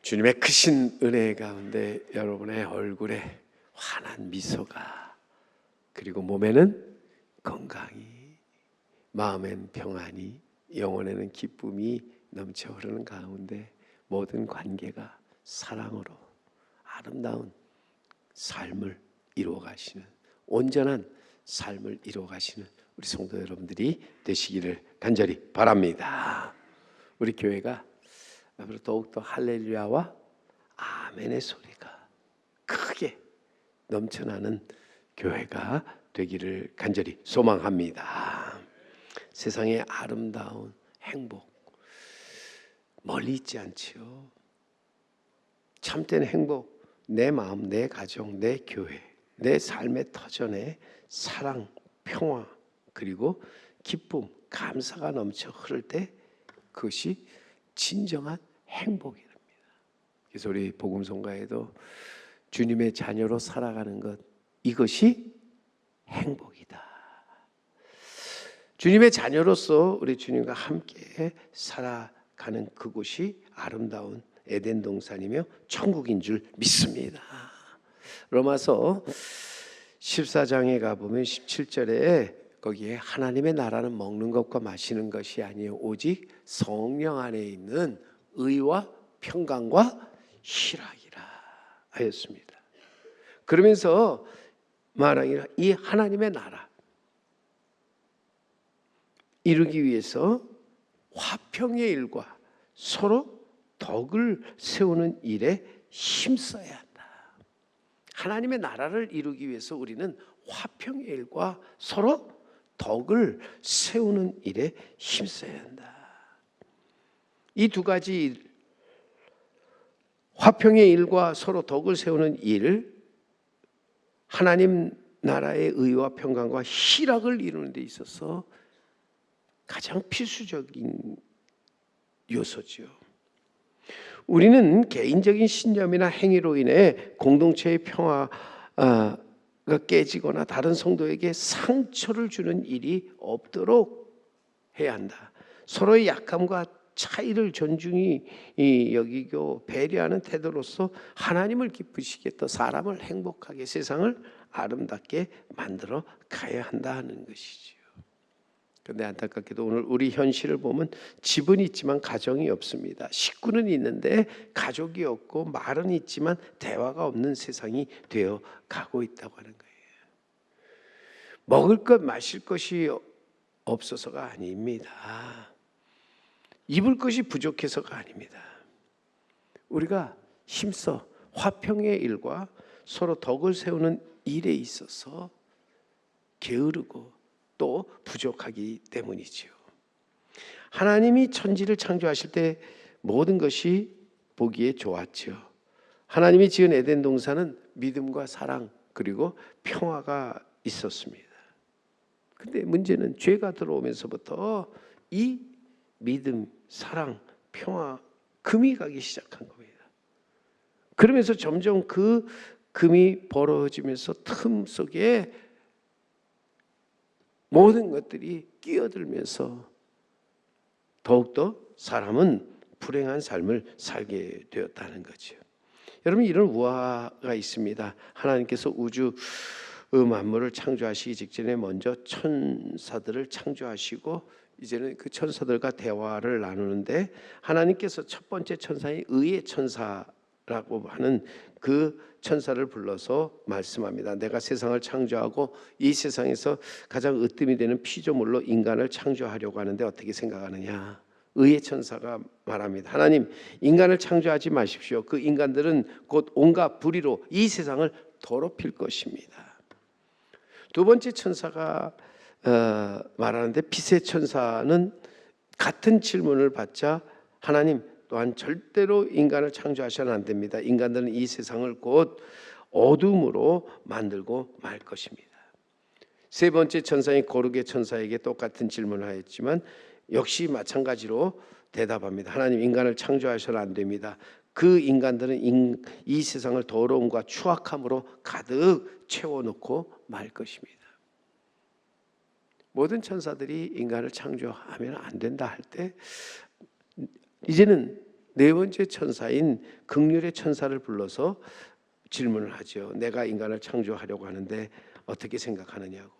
주님의 크신 은혜 가운데 여러분의 얼굴에 환한 미소가, 그리고 몸에는 건강이, 마음엔 평안이, 영혼에는 기쁨이 넘쳐 흐르는 가운데 모든 관계가 사랑으로 아름다운 삶을 이루어가시는, 온전한 삶을 이루어가시는 우리 성도 여러분들이 되시기를 간절히 바랍니다. 우리 교회가 앞으로 더욱더 할렐루야와 아멘의 소리가 크게 넘쳐나는 교회가 되기를 간절히 소망합니다. 세상의 아름다운 행복 멀리 있지 않지요. 참된 행복, 내 마음, 내 가정, 내 교회, 내 삶의 터전에 사랑, 평화, 그리고 기쁨, 감사가 넘쳐 흐를 때 그것이 진정한 행복이랍니다. 그래서 우리 복음성가에도 주님의 자녀로 살아가는 것, 이것이 행복이다. 주님의 자녀로서 우리 주님과 함께 살아가는 그곳이 아름다운 에덴 동산이며 천국인 줄 믿습니다. 로마서 14장에 가보면 17절에 거기에 하나님의 나라는 먹는 것과 마시는 것이 아니요 오직 성령 안에 있는 의와 평강과 희락이라 하였습니다. 그러면서 말하기를 이 하나님의 나라 이루기 위해서 화평의 일과 서로 덕을 세우는 일에 힘써야 한다. 하나님의 나라를 이루기 위해서 우리는 화평의 일과 서로 덕을 세우는 일에 힘써야 한다. 이 두 가지 일, 화평의 일과 서로 덕을 세우는 일, 하나님 나라의 의와 평강과 희락을 이루는 데 있어서 가장 필수적인 요소죠. 우리는 개인적인 신념이나 행위로 인해 공동체의 평화가 깨지거나 다른 성도에게 상처를 주는 일이 없도록 해야 한다. 서로의 약함과 차이를 존중히 여기고 배려하는 태도로서 하나님을 기쁘시게 또 사람을 행복하게 세상을 아름답게 만들어 가야 한다는 것이지요. 그런데 안타깝게도 오늘 우리 현실을 보면 집은 있지만 가정이 없습니다. 식구는 있는데 가족이 없고 말은 있지만 대화가 없는 세상이 되어 가고 있다고 하는 거예요. 먹을 것 마실 것이 없어서가 아닙니다. 입을 것이 부족해서가 아닙니다. 우리가 힘써 화평의 일과 서로 덕을 세우는 일에 있어서 게으르고 또 부족하기 때문이지요. 하나님이 천지를 창조하실 때 모든 것이 보기에 좋았죠. 하나님이 지은 에덴 동산은 믿음과 사랑 그리고 평화가 있었습니다. 근데 문제는 죄가 들어오면서부터 이 믿음, 사랑, 평화, 금이 가기 시작한 겁니다. 그러면서 점점 그 금이 벌어지면서 틈 속에 모든 것들이 끼어들면서 더욱더 사람은 불행한 삶을 살게 되었다는 거죠. 여러분, 이런 우화가 있습니다. 하나님께서 우주 만물을 창조하시기 직전에 먼저 천사들을 창조하시고 이제는 그 천사들과 대화를 나누는데 하나님께서 첫 번째 천사인 의의 천사라고 하는 그 천사를 불러서 말씀합니다. 내가 세상을 창조하고 이 세상에서 가장 으뜸이 되는 피조물로 인간을 창조하려고 하는데 어떻게 생각하느냐. 의의 천사가 말합니다. 하나님, 인간을 창조하지 마십시오. 그 인간들은 곧 온갖 불의로 이 세상을 더럽힐 것입니다. 두 번째 천사가 말하는데 빛의 천사는 같은 질문을 받자 하나님 또한 절대로 인간을 창조하셔는 안 됩니다. 인간들은 이 세상을 곧 어둠으로 만들고 말 것입니다. 세 번째 천사인 거룩의 천사에게 똑같은 질문을 하였지만 역시 마찬가지로 대답합니다. 하나님, 인간을 창조하셔는 안 됩니다. 그 인간들은 이 세상을 더러움과 추악함으로 가득 채워놓고 말 것입니다. 모든 천사들이 인간을 창조하면 안 된다 할 때 이제는 네 번째 천사인 긍휼의 천사를 불러서 질문을 하죠. 내가 인간을 창조하려고 하는데 어떻게 생각하느냐고.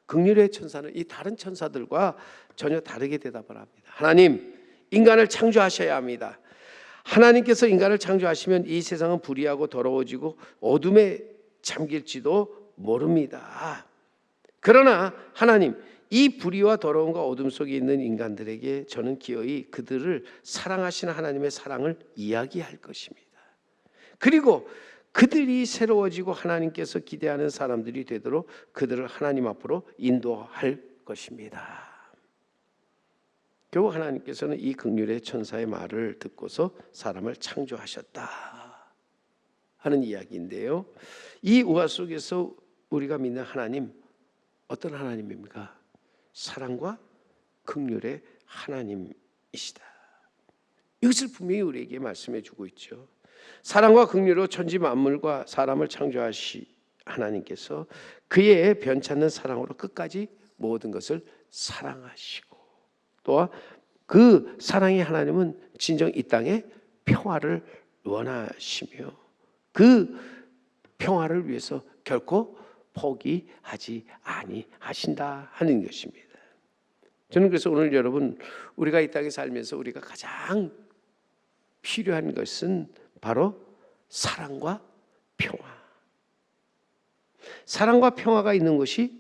긍휼의 천사는 이 다른 천사들과 전혀 다르게 대답을 합니다. 하나님, 인간을 창조하셔야 합니다. 하나님께서 인간을 창조하시면 이 세상은 불의하고 더러워지고 어둠에 잠길지도 모릅니다. 그러나 하나님, 이 불의와 더러움과 어둠 속에 있는 인간들에게 저는 기어이 그들을 사랑하시는 하나님의 사랑을 이야기할 것입니다. 그리고 그들이 새로워지고 하나님께서 기대하는 사람들이 되도록 그들을 하나님 앞으로 인도할 것입니다. 결국 하나님께서는 이 긍휼의 천사의 말을 듣고서 사람을 창조하셨다 하는 이야기인데요. 이 우화 속에서 우리가 믿는 하나님, 어떤 하나님입니까? 사랑과 긍휼의 하나님이시다. 이것을 분명히 우리에게 말씀해 주고 있죠. 사랑과 긍휼로 천지 만물과 사람을 창조하시 하나님께서 그의 변찮는 사랑으로 끝까지 모든 것을 사랑하시고, 또한 그 사랑의 하나님은 진정 이 땅에 평화를 원하시며 그 평화를 위해서 결코 포기하지 아니하신다 하는 것입니다. 저는 그래서 오늘 여러분, 우리가 이 땅에 살면서 우리가 가장 필요한 것은 바로 사랑과 평화. 사랑과 평화가 있는 것이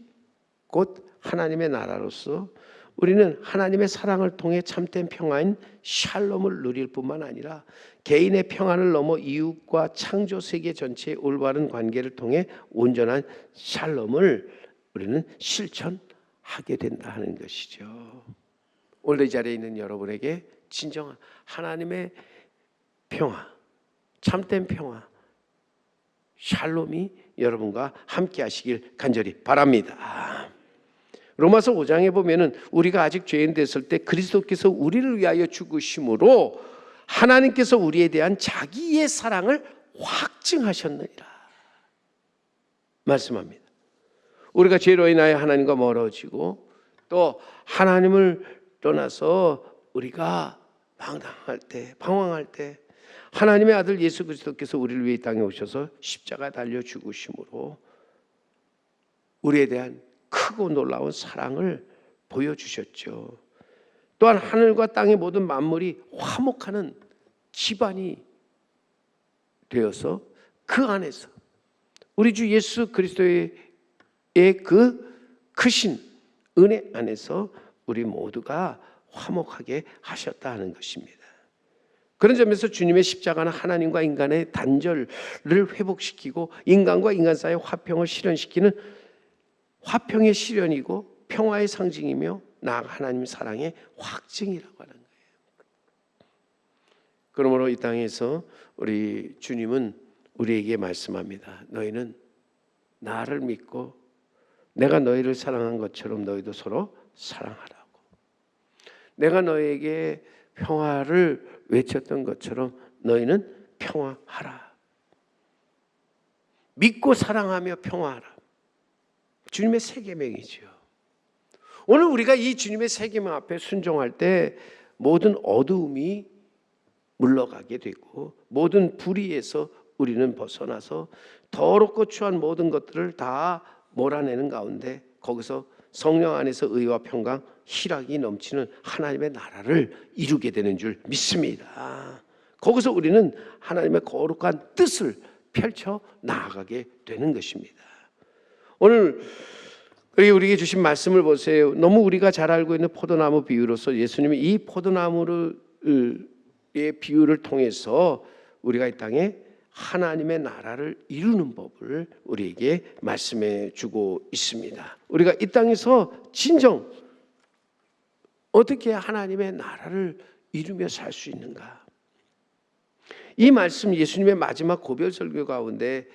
곧 하나님의 나라로서 우리는 하나님의 사랑을 통해 참된 평화인 샬롬을 누릴 뿐만 아니라 개인의 평화를 넘어 이웃과 창조 세계 전체의 올바른 관계를 통해 온전한 샬롬을 우리는 실천하게 된다 하는 것이죠. 오늘 이 자리에 있는 여러분에게 진정한 하나님의 평화, 참된 평화, 샬롬이 여러분과 함께 하시길 간절히 바랍니다. 로마서 5장에 보면은 우리가 아직 죄인 됐을 때 그리스도께서 우리를 위하여 죽으심으로 하나님께서 우리에 대한 자기의 사랑을 확증하셨느니라 말씀합니다. 우리가 죄로 인하여 하나님과 멀어지고 또 하나님을 떠나서 우리가 방황할 때 하나님의 아들 예수 그리스도께서 우리를 위해 이 땅에 오셔서 십자가 달려 죽으심으로 우리에 대한 크고 놀라운 사랑을 보여주셨죠. 또한 하늘과 땅의 모든 만물이 화목하는 기반이 되어서 그 안에서 우리 주 예수 그리스도의 그 크신 은혜 안에서 우리 모두가 화목하게 하셨다 하는 것입니다. 그런 점에서 주님의 십자가는 하나님과 인간의 단절을 회복시키고 인간과 인간 사이의 화평을 실현시키는 화평의 실현이고 평화의 상징이며 나아가 하나님의 사랑의 확증이라고 하는 거예요. 그러므로 이 땅에서 우리 주님은 우리에게 말씀합니다. 너희는 나를 믿고 내가 너희를 사랑한 것처럼 너희도 서로 사랑하라고. 내가 너희에게 평화를 외쳤던 것처럼 너희는 평화하라. 믿고 사랑하며 평화하라. 주님의 세 계명이죠. 오늘 우리가 이 주님의 세 계명 앞에 순종할 때 모든 어두움이 물러가게 되고 모든 불의에서 우리는 벗어나서 더럽고 추한 모든 것들을 다 몰아내는 가운데 거기서 성령 안에서 의와 평강, 희락이 넘치는 하나님의 나라를 이루게 되는 줄 믿습니다. 거기서 우리는 하나님의 거룩한 뜻을 펼쳐 나아가게 되는 것입니다. 오늘 우리에게 주신 말씀을 보세요. 너무 우리가 잘 알고 있는 포도나무 비유로서 예수님이 이 포도나무의 비유를 통해서 우리가 이 땅에 하나님의 나라를 이루는 법을 우리에게 말씀해 주고 있습니다. 우리가 이 땅에서 진정 어떻게 하나님의 나라를 이루며 살 수 있는가? 이 말씀 예수님의 마지막 고별 설교 가운데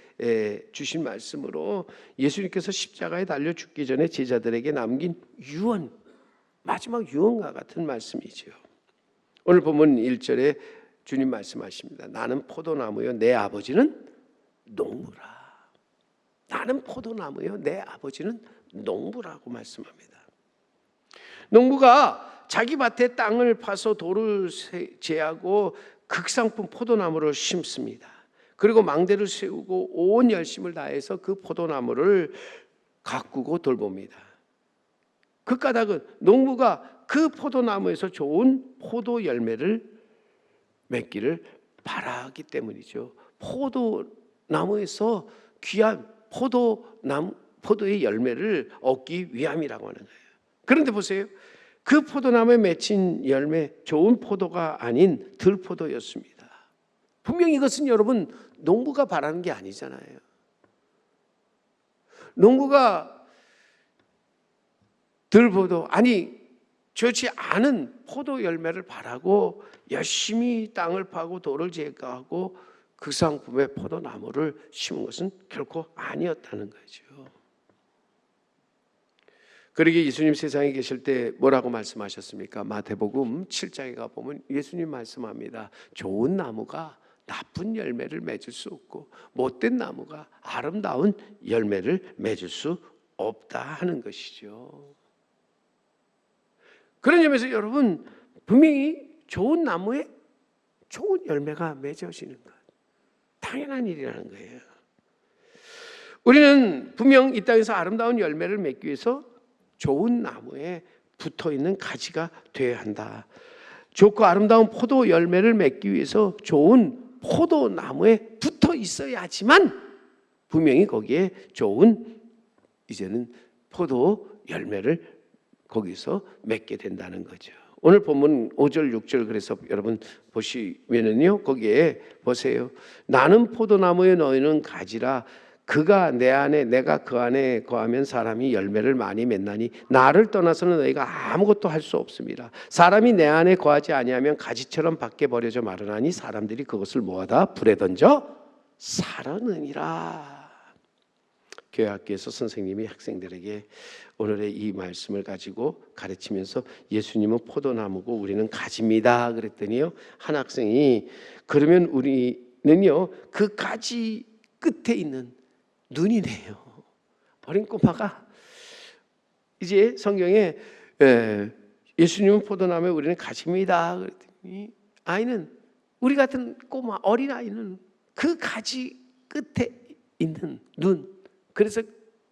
주신 말씀으로 예수님께서 십자가에 달려 죽기 전에 제자들에게 남긴 유언, 마지막 유언과 같은 말씀이죠. 오늘 본문 1절에 주님 말씀하십니다. 나는 포도나무요 내 아버지는 농부라. 나는 포도나무요 내 아버지는 농부라고 말씀합니다. 농부가 자기 밭에 땅을 파서 돌을 제하고 극상품 포도나무를 심습니다. 그리고 망대를 세우고 온 열심을 다해서 그 포도나무를 가꾸고 돌봅니다. 그 까닭은 농부가 그 포도나무에서 좋은 포도 열매를 맺기를 바라기 때문이죠. 포도나무에서 귀한 포도의 열매를 얻기 위함이라고 하는 거예요. 그런데 보세요. 그 포도나무에 맺힌 열매, 좋은 포도가 아닌 들포도였습니다. 분명히 이것은 여러분 농부가 바라는 게 아니잖아요. 농부가 들포도, 아니 좋지 않은 포도 열매를 바라고 열심히 땅을 파고 돌을 제거하고 그 상품의 포도나무를 심은 것은 결코 아니었다는 거죠. 그러기에 예수님 세상에 계실 때 뭐라고 말씀하셨습니까? 마태복음 7장에 가보면 예수님 말씀합니다. 좋은 나무가 나쁜 열매를 맺을 수 없고 못된 나무가 아름다운 열매를 맺을 수 없다 하는 것이죠. 그런 점에서 여러분 분명히 좋은 나무에 좋은 열매가 맺어지는 것, 당연한 일이라는 거예요. 우리는 분명 이 땅에서 아름다운 열매를 맺기 위해서 좋은 나무에 붙어있는 가지가 되어야 한다. 좋고 아름다운 포도 열매를 맺기 위해서 좋은 포도나무에 붙어 있어야지만 분명히 거기에 좋은 이제는 포도 열매를 거기서 맺게 된다는 거죠. 오늘 본문 5절 6절 그래서 여러분 보시면은요, 거기에 보세요. 나는 포도나무에 너희는 가지라. 그가 내 안에 내가 그 안에 거하면 사람이 열매를 많이 맺나니 나를 떠나서는 너희가 아무것도 할 수 없습니다. 사람이 내 안에 거하지 아니하면 가지처럼 밖에 버려져 마르나니 사람들이 그것을 모아다 불에 던져 사르느니라. 교회 학교에서 선생님이 학생들에게 오늘의 이 말씀을 가지고 가르치면서 예수님은 포도나무고 우리는 가지입니다 그랬더니요, 한 학생이 그러면 우리는요 그 가지 끝에 있는 눈이네요. 어린 꼬마가 이제 성경에 예수님은 포도나무에 우리는 가지입니다 그랬더니 아이는, 우리 같은 꼬마 어린아이는 그 가지 끝에 있는 눈, 그래서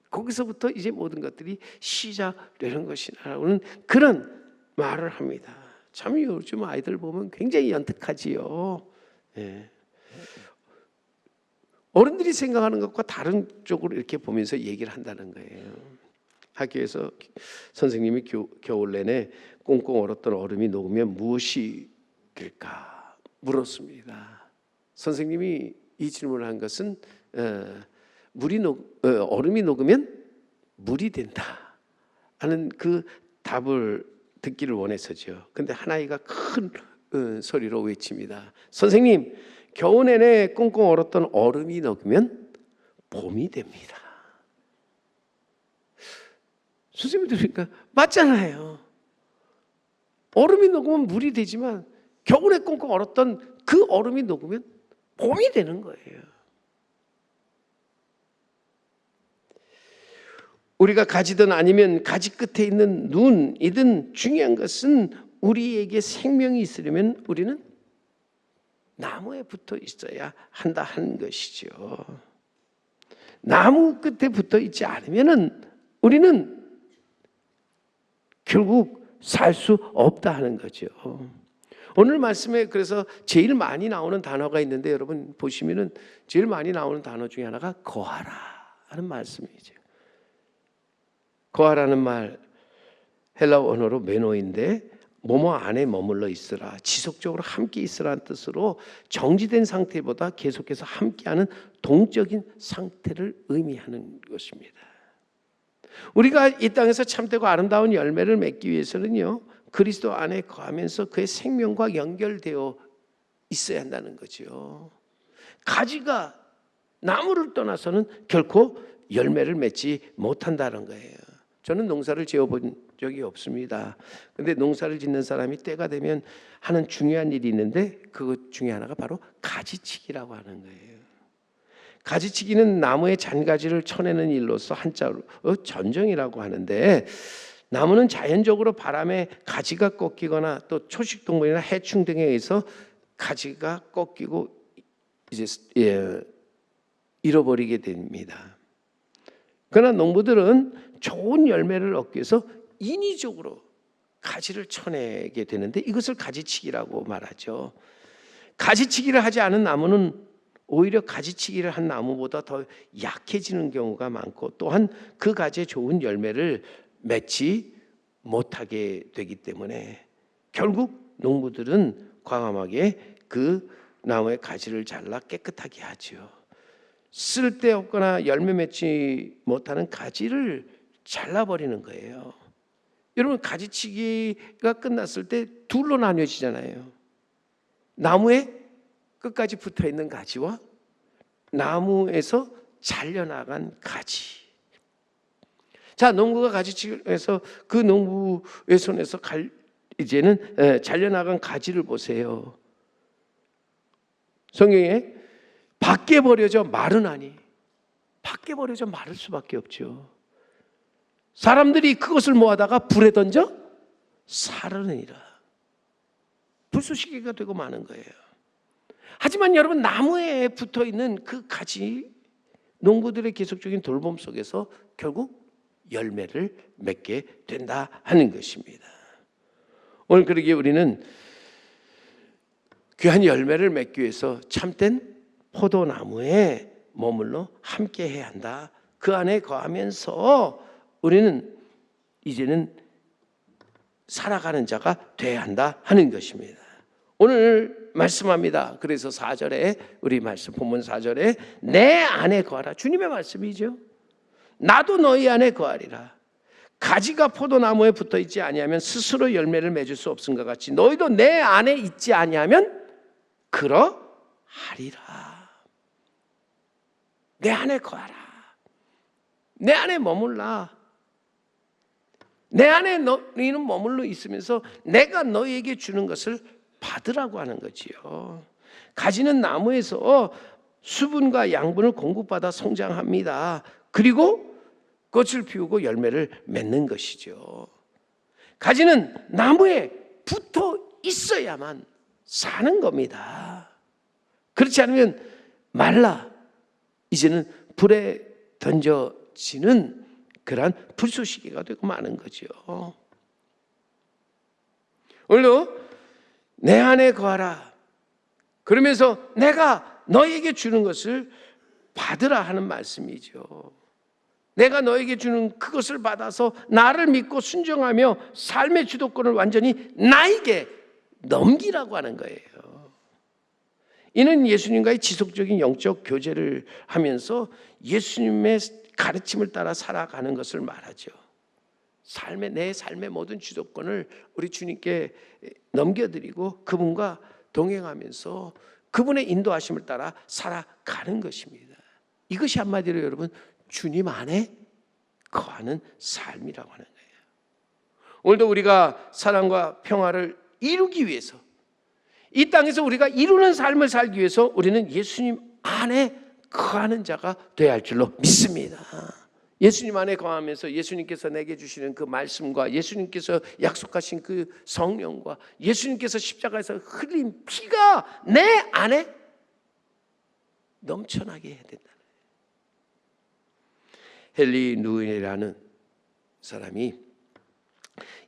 거기서부터 이제 모든 것들이 시작되는 것이라는 그런 말을 합니다. 참 요즘 아이들 보면 굉장히 연특하지요. 예. 어른들이 생각하는 것과 다른 쪽으로 이렇게 보면서 얘기를 한다는 거예요. 학교에서 선생님이 겨울 내내 꽁꽁 얼었던 얼음이 녹으면 무엇이 될까 물었습니다. 선생님이 이 질문을 한 것은 얼음이 녹으면 물이 된다 하는 그 답을 듣기를 원해서죠. 근데 한 아이가 큰 소리로 외칩니다. 선생님, 겨우 내내 꽁꽁 얼었던 얼음이 녹으면 봄이 됩니다. 선생님이 들으니까 맞잖아요. 얼음이 녹으면 물이 되지만 겨울에 꽁꽁 얼었던 그 얼음이 녹으면 봄이 되는 거예요. 우리가 가지든 아니면 가지 끝에 있는 눈이든 중요한 것은 우리에게 생명이 있으려면 우리는 나무에 붙어 있어야 한다 하는 것이죠. 나무 끝에 붙어 있지 않으면 우리는 결국 살 수 없다 하는 거죠. 오늘 말씀에 그래서 제일 많이 나오는 단어가 있는데 여러분 보시면은 제일 많이 나오는 단어 중에 하나가 거하라 하는 말씀이죠. 거하라는 말 헬라어 언어로 메노인데 뭐뭐 안에 머물러 있으라, 지속적으로 함께 있으라는 뜻으로 정지된 상태보다 계속해서 함께하는 동적인 상태를 의미하는 것입니다. 우리가 이 땅에서 참되고 아름다운 열매를 맺기 위해서는요, 그리스도 안에 거하면서 그의 생명과 연결되어 있어야 한다는 거죠. 가지가 나무를 떠나서는 결코 열매를 맺지 못한다는 거예요. 저는 농사를 지어본 적이 없습니다. 근데 농사를 짓는 사람이 때가 되면 하는 중요한 일이 있는데 그 중에 하나가 바로 가지치기라고 하는 거예요. 가지치기는 나무의 잔가지를 쳐내는 일로서 한자로 전정이라고 하는데, 나무는 자연적으로 바람에 가지가 꺾이거나 또 초식동물이나 해충 등에 의해서 가지가 꺾이고 이제 잃어버리게 됩니다. 그러나 농부들은 좋은 열매를 얻기 위해서 인위적으로 가지를 쳐내게 되는데 이것을 가지치기라고 말하죠. 가지치기를 하지 않은 나무는 오히려 가지치기를 한 나무보다 더 약해지는 경우가 많고, 또한 그 가지에 좋은 열매를 맺지 못하게 되기 때문에 결국 농부들은 과감하게 그 나무의 가지를 잘라 깨끗하게 하죠. 쓸데없거나 열매 맺지 못하는 가지를 잘라버리는 거예요. 여러분, 가지치기가 끝났을 때 둘로 나뉘어지잖아요. 나무에 끝까지 붙어있는 가지와 나무에서 잘려나간 가지. 자, 농부가 가지치기해서 그 농부의 손에서 이제는 잘려나간 가지를 보세요. 성경에 밖에 버려져 마르나니, 밖에 버려져 마를 수밖에 없죠. 사람들이 그것을 모아다가 불에 던져 사르느니라. 불쏘시개가 되고 마는 거예요. 하지만 여러분, 나무에 붙어있는 그 가지, 농부들의 계속적인 돌봄 속에서 결국 열매를 맺게 된다 하는 것입니다. 오늘 그러기에 우리는 귀한 열매를 맺기 위해서 참된 포도나무에 머물러 함께 해야 한다. 그 안에 거하면서 우리는 이제는 살아가는 자가 돼야 한다 하는 것입니다. 오늘 말씀합니다. 그래서 4절에, 우리 말씀 본문 4절에 내 안에 거하라. 주님의 말씀이죠. 나도 너희 안에 거하리라. 가지가 포도나무에 붙어 있지 아니하면 스스로 열매를 맺을 수 없음과 같이 너희도 내 안에 있지 아니하면 그러하리라. 내 안에 거하라. 내 안에 머물라. 내 안에 너희는 머물러 있으면서 내가 너희에게 주는 것을 받으라고 하는 거지요. 가지는 나무에서 수분과 양분을 공급받아 성장합니다. 그리고 꽃을 피우고 열매를 맺는 것이죠. 가지는 나무에 붙어 있어야만 사는 겁니다. 그렇지 않으면 말라 이제는 불에 던져지는 그러한 불쏘시개가 되고 마는 거죠. 오늘도 내 안에 거하라. 그러면서 내가 너에게 주는 것을 받으라 하는 말씀이죠. 내가 너에게 주는 그것을 받아서 나를 믿고 순종하며 삶의 주도권을 완전히 나에게 넘기라고 하는 거예요. 이는 예수님과의 지속적인 영적 교제를 하면서 예수님의 가르침을 따라 살아가는 것을 말하죠. 내 삶의 모든 주도권을 우리 주님께 넘겨드리고 그분과 동행하면서 그분의 인도하심을 따라 살아가는 것입니다. 이것이 한마디로 여러분, 주님 안에 거하는 삶이라고 하는 거예요. 오늘도 우리가 사랑과 평화를 이루기 위해서, 이 땅에서 우리가 이루는 삶을 살기 위해서 우리는 예수님 안에 거하는 자가 되어야 할 줄로 믿습니다. 예수님 안에 거하면서 예수님께서 내게 주시는 그 말씀과 예수님께서 약속하신 그 성령과 예수님께서 십자가에서 흘린 피가 내 안에 넘쳐나게 해야 된다. 헨리 누이라는 사람이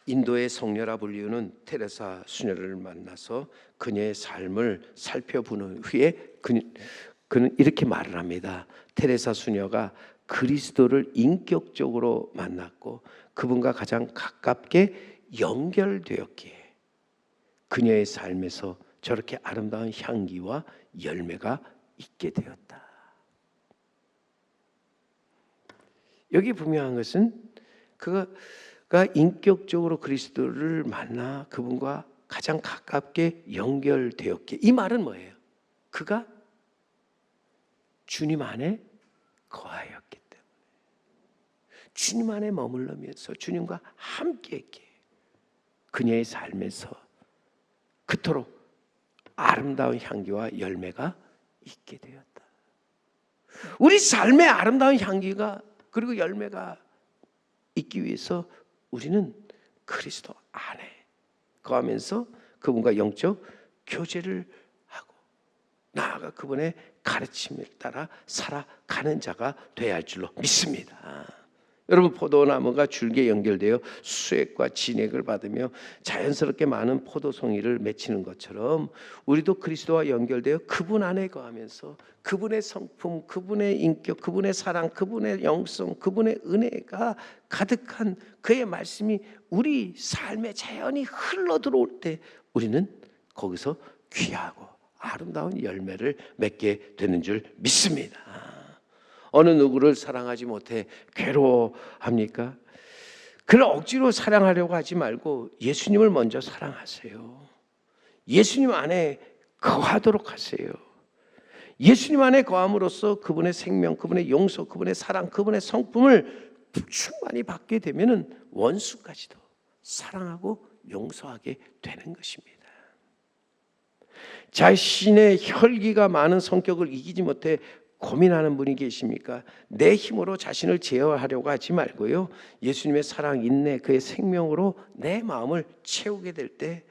인도의 성녀라 불리우는 테레사 수녀를 만나서 그녀의 삶을 살펴보는 후에 그는 이렇게 말을 합니다. 테레사 수녀가 그리스도를 인격적으로 만났고 그분과 가장 가깝게 연결되었기에 그녀의 삶에서 저렇게 아름다운 향기와 열매가 있게 되었다. 여기 분명한 것은 그가 인격적으로 그리스도를 만나 그분과 가장 가깝게 연결되었기에, 이 말은 뭐예요? 그가 주님 안에 거하였기 때문에, 주님 안에 머물러면서 주님과 함께했기에 그녀의 삶에서 그토록 아름다운 향기와 열매가 있게 되었다. 우리 삶의 아름다운 향기가 그리고 열매가 있기 위해서 우리는 그리스도 안에 거하면서 그분과 영적 교제를 나아가 그분의 가르침을 따라 살아가는 자가 되어야 할 줄로 믿습니다. 여러분, 포도나무가 줄기에 연결되어 수액과 진액을 받으며 자연스럽게 많은 포도송이를 맺히는 것처럼 우리도 그리스도와 연결되어 그분 안에 거하면서 그분의 성품, 그분의 인격, 그분의 사랑, 그분의 영성, 그분의 은혜가 가득한 그의 말씀이 우리 삶에 자연히 흘러 들어올 때 우리는 거기서 귀하고 아름다운 열매를 맺게 되는 줄 믿습니다. 어느 누구를 사랑하지 못해 괴로워합니까? 그를 억지로 사랑하려고 하지 말고 예수님을 먼저 사랑하세요. 예수님 안에 거하도록 하세요. 예수님 안에 거함으로써 그분의 생명, 그분의 용서, 그분의 사랑, 그분의 성품을 충만히 받게 되면 원수까지도 사랑하고 용서하게 되는 것입니다. 자신의 혈기가 많은 성격을 이기지 못해 고민하는 분이 계십니까? 내 힘으로 자신을 제어하려고 하지 말고요, 예수님의 사랑, 인내, 그의 생명으로 내 마음을 채우게 될 때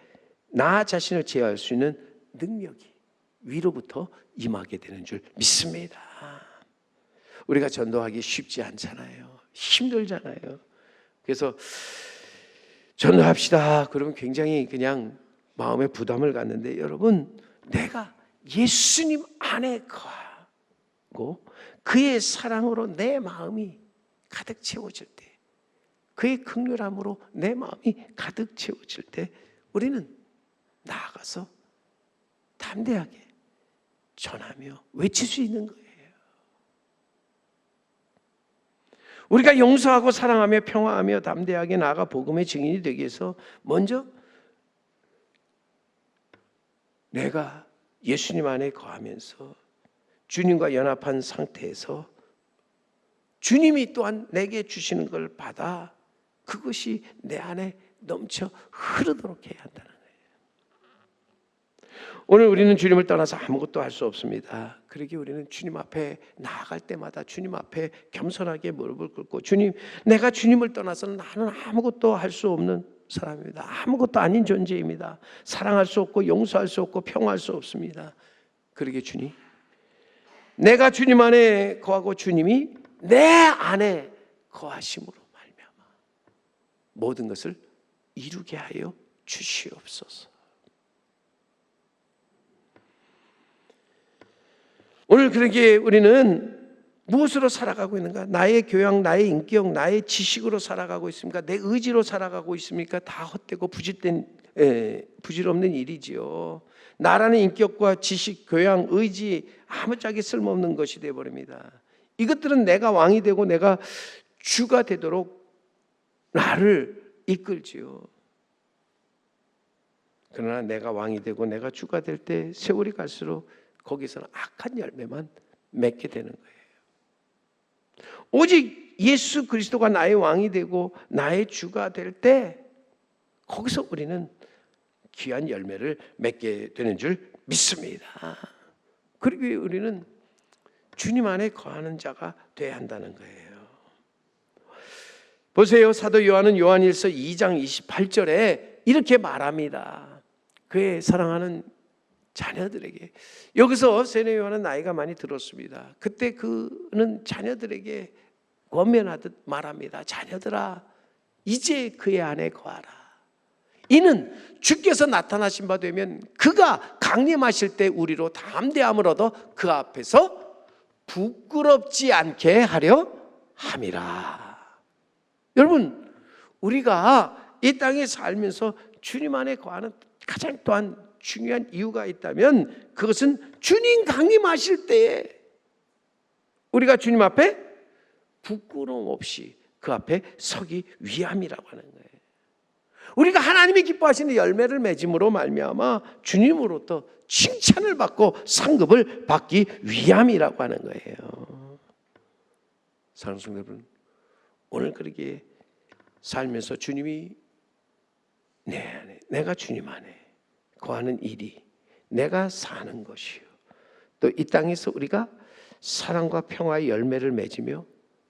나 자신을 제어할 수 있는 능력이 위로부터 임하게 되는 줄 믿습니다. 우리가 전도하기 쉽지 않잖아요. 힘들잖아요. 그래서 전도합시다 그러면 굉장히 그냥 마음에 부담을 갖는데, 여러분, 내가 예수님 안에 거하고 그의 사랑으로 내 마음이 가득 채워질 때, 그의 긍휼함으로 내 마음이 가득 채워질 때 우리는 나아가서 담대하게 전하며 외칠 수 있는 거예요. 우리가 용서하고 사랑하며 평화하며 담대하게 나아가 복음의 증인이 되기 위해서 먼저 내가 예수님 안에 거하면서 주님과 연합한 상태에서 주님이 또한 내게 주시는 걸 받아 그것이 내 안에 넘쳐 흐르도록 해야 한다는 거예요. 오늘 우리는 주님을 떠나서 아무것도 할 수 없습니다. 그러기에 우리는 주님 앞에 나아갈 때마다 주님 앞에 겸손하게 무릎을 꿇고, 주님, 내가 주님을 떠나서는 나는 아무것도 할 수 없는 사람입니다. 아무것도 아닌 존재입니다. 사랑할 수 없고 용서할 수 없고 평화할 수 없습니다. 그러기에 주님, 내가 주님 안에 거하고 주님이 내 안에 거하심으로 말미암아 모든 것을 이루게 하여 주시옵소서. 오늘 그러기에 우리는 무엇으로 살아가고 있는가? 나의 교양, 나의 인격, 나의 지식으로 살아가고 있습니까? 내 의지로 살아가고 있습니까? 다 헛되고 부질없는 일이지요. 나라는 인격과 지식, 교양, 의지 아무짝에 쓸모없는 것이 되어버립니다. 이것들은 내가 왕이 되고 내가 주가 되도록 나를 이끌지요. 그러나 내가 왕이 되고 내가 주가 될 때 세월이 갈수록 거기서는 악한 열매만 맺게 되는 거예요. 오직 예수 그리스도가 나의 왕이 되고 나의 주가 될 때 거기서 우리는 귀한 열매를 맺게 되는 줄 믿습니다. 그리고 우리는 주님 안에 거하는 자가 되어야 한다는 거예요. 보세요. 사도 요한은 요한일서 2장 28절에 이렇게 말합니다. 그의 사랑하는 자녀들에게, 여기서 세례 요한은 나이가 많이 들었습니다. 그때 그는 자녀들에게 권면하듯 말합니다. 자녀들아, 이제 그의 안에 거하라. 이는 주께서 나타나신 바 되면 그가 강림하실 때 우리로 담대함을 얻어 그 앞에서 부끄럽지 않게 하려 함이라. 여러분, 우리가 이 땅에 살면서 주님 안에 거하는 가장 또한 중요한 이유가 있다면 그것은 주님 강림하실 때에 우리가 주님 앞에 부끄러움 없이 그 앞에 서기 위함이라고 하는 거예요. 우리가 하나님이 기뻐하시는 열매를 맺음으로 말미암아 주님으로부터 칭찬을 받고 상급을 받기 위함이라고 하는 거예요. 사랑하는 성도 여러분, 오늘 그렇게 살면서 주님이 내 안에, 내가 주님 안에 거하는 일이 내가 사는 것이요, 또 이 땅에서 우리가 사랑과 평화의 열매를 맺으며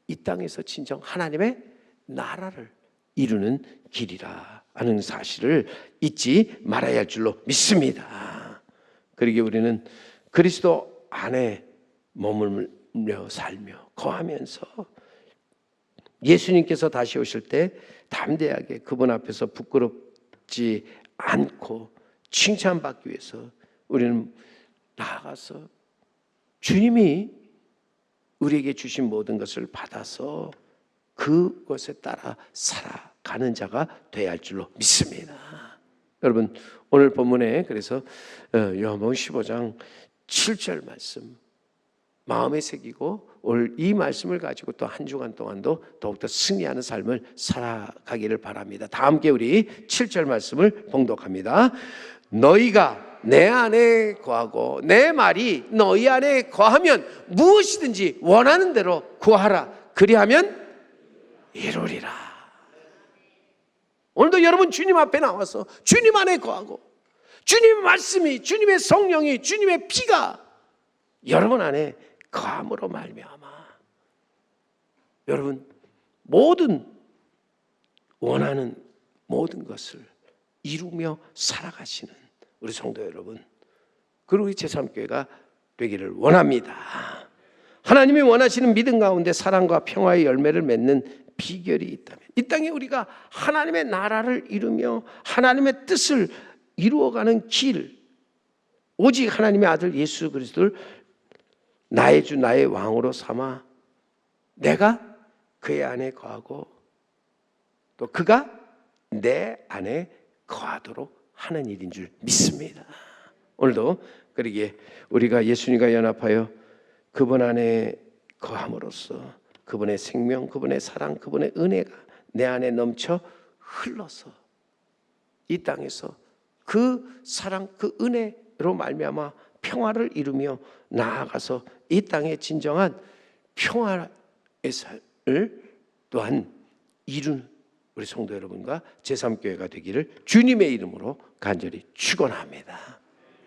이 땅에서 진정 하나님의 나라를 이루는 길이라 하는 사실을 잊지 말아야 할 줄로 믿습니다. 그러기에 우리는 그리스도 안에 머물며 살며 거하면서 예수님께서 다시 오실 때 담대하게 그분 앞에서 부끄럽지 않고 칭찬받기 위해서 우리는 나아가서 주님이 우리에게 주신 모든 것을 받아서 그것에 따라 살아가는 자가 되어야 할 줄로 믿습니다. 여러분, 오늘 본문에 그래서 요한복음 15장 7절 말씀 마음에 새기고 오늘 이 말씀을 가지고 또 한 주간 동안도 더욱더 승리하는 삶을 살아가기를 바랍니다. 다 함께 우리 7절 말씀을 봉독합니다. 너희가 내 안에 거하고 내 말이 너희 안에 거하면 무엇이든지 원하는 대로 구하라. 그리하면 이루리라. 오늘도 여러분 주님 앞에 나와서 주님 안에 거하고 주님의 말씀이, 주님의 성령이, 주님의 피가 여러분 안에 거함으로 말미암아 여러분 모든 원하는 모든 것을 이루며 살아가시는 우리 성도 여러분, 그리고 우리 제3교회가 되기를 원합니다. 하나님이 원하시는 믿음 가운데 사랑과 평화의 열매를 맺는 비결이 있다면 이 땅에 우리가 하나님의 나라를 이루며 하나님의 뜻을 이루어가는 길, 오직 하나님의 아들 예수 그리스도를 나의 주 나의 왕으로 삼아 내가 그의 안에 거하고 또 그가 내 안에 거하도록 하는 일인 줄 믿습니다. 오늘도 그러기에 우리가 예수님과 연합하여 그분 안에 거함으로써 그분의 생명, 그분의 사랑, 그분의 은혜가 내 안에 넘쳐 흘러서 이 땅에서 그 사랑, 그 은혜로 말미암아 평화를 이루며 나아가서 이 땅의 진정한 평화의 삶을 또한 이룬 우리 성도 여러분과 제3교회가 되기를 주님의 이름으로 간절히 축원합니다.